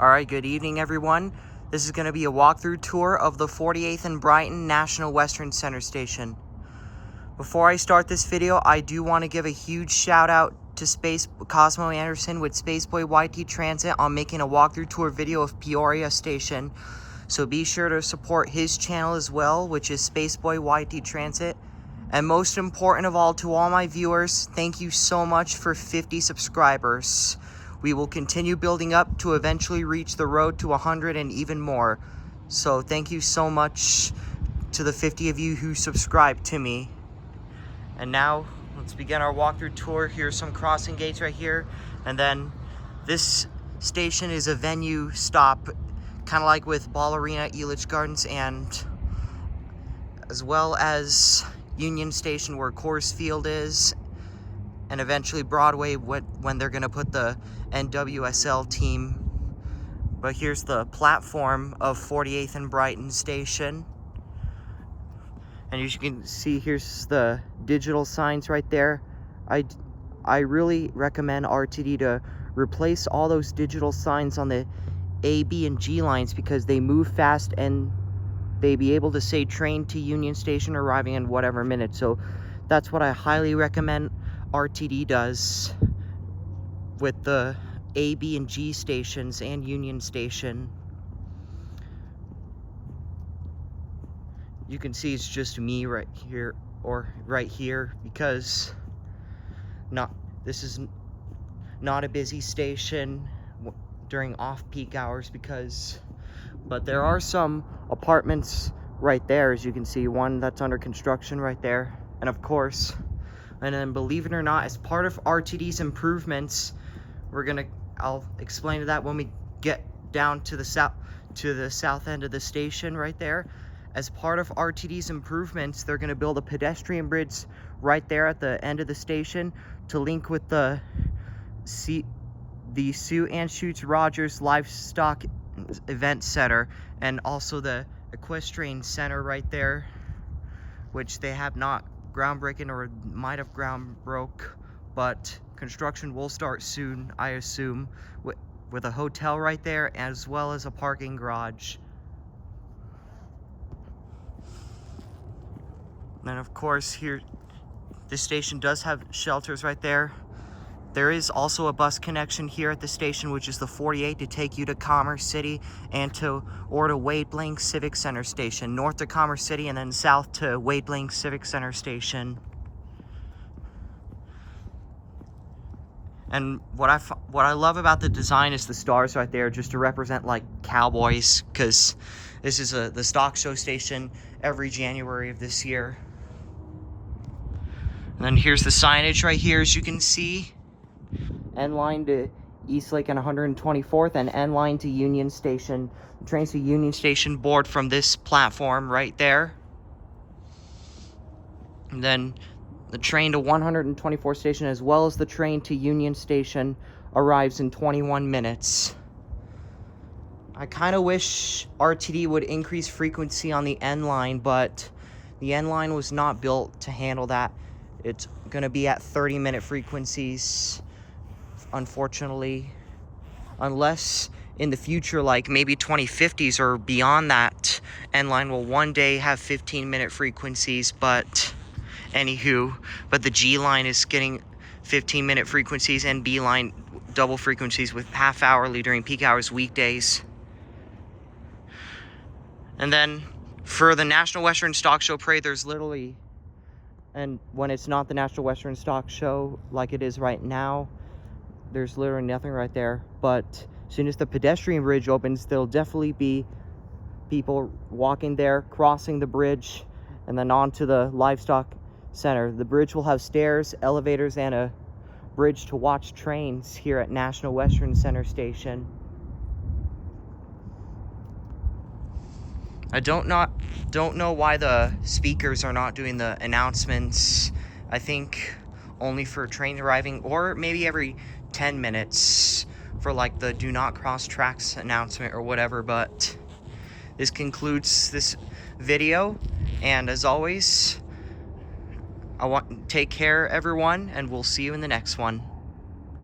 Alright, good evening everyone. This is going to be a walkthrough tour of the 48th and Brighton National Western Center Station. Before I start this video, I do want to give a huge shout out to Cosmo Anderson with Spaceboy YT Transit on making a walkthrough tour video of Peoria Station. So be sure to support his channel as well, which is Spaceboy YT Transit. And most important of all, to all my viewers, thank you so much for 50 subscribers. We will continue building up to eventually reach the road to 100 and even more. So thank you so much to the 50 of you who subscribed to me. And now let's begin our walkthrough tour. Here's some crossing gates right here. And then this station is a venue stop, kind of like with Ball Arena, Elitch Gardens, and as well as Union Station where Coors Field is, and eventually Broadway when they're going to put the NWSL team. But here's the platform of 48th and Brighton Station. And as you can see, here's the digital signs right there. I really recommend RTD to replace all those digital signs on the A, B, and G lines because they move fast and they be able to say train to Union Station arriving in whatever minute. So that's what I highly recommend RTD does with the A, B, and G stations and Union Station. You can see it's just me right here or right here because this is not a busy station during off-peak hours but there are some apartments right there, as you can see, one that's under construction right there. And of course, and then believe it or not, as part of RTD's improvements, I'll explain that when we get down to the south end of the station right there. As part of RTD's improvements, they're going to build a pedestrian bridge right there at the end of the station to link with the Sue Ann Schutz Rogers Livestock Event Center and also the Equestrian Center right there, which they have not groundbreaking or might have ground broke, but construction will start soon, I assume, with a hotel right there as well as a parking garage. And of course here, this station does have shelters right there. There is also a bus connection here at the station, which is the 48 to take you to Commerce City or to Wade Blank Civic Center Station, north to Commerce City and then south to Wade Blank Civic Center Station. And what I love about the design is the stars right there, just to represent like cowboys, because this is the stock show station every January of this year. And then here's the signage right here, as you can see. N line to Eastlake and 124th, and N line to Union Station. The trains to Union Station board from this platform right there. And then the train to 124th Station as well as the train to Union Station arrives in 21 minutes. I kind of wish RTD would increase frequency on the N line, but the N line was not built to handle that. It's going to be at 30-minute frequencies, unfortunately, unless in the future, like maybe 2050s or beyond, that N-line will one day have 15-minute frequencies, but the G-line is getting 15-minute frequencies and B-line double frequencies with half-hourly during peak hours weekdays. And then for the National Western Stock Show Parade, there's literally, and when it's not the National Western Stock Show like it is right now, there's literally nothing right there. But as soon as the pedestrian bridge opens, there'll definitely be people walking there, crossing the bridge, and then on to the livestock center. The bridge will have stairs, elevators, and a bridge to watch trains here at National Western Center Station. I don't know why the speakers are not doing the announcements. I think only for trains arriving, or maybe every 10 minutes for like the do not cross tracks announcement or whatever. But this concludes this video, and as always, take care everyone, and we'll see you in the next one.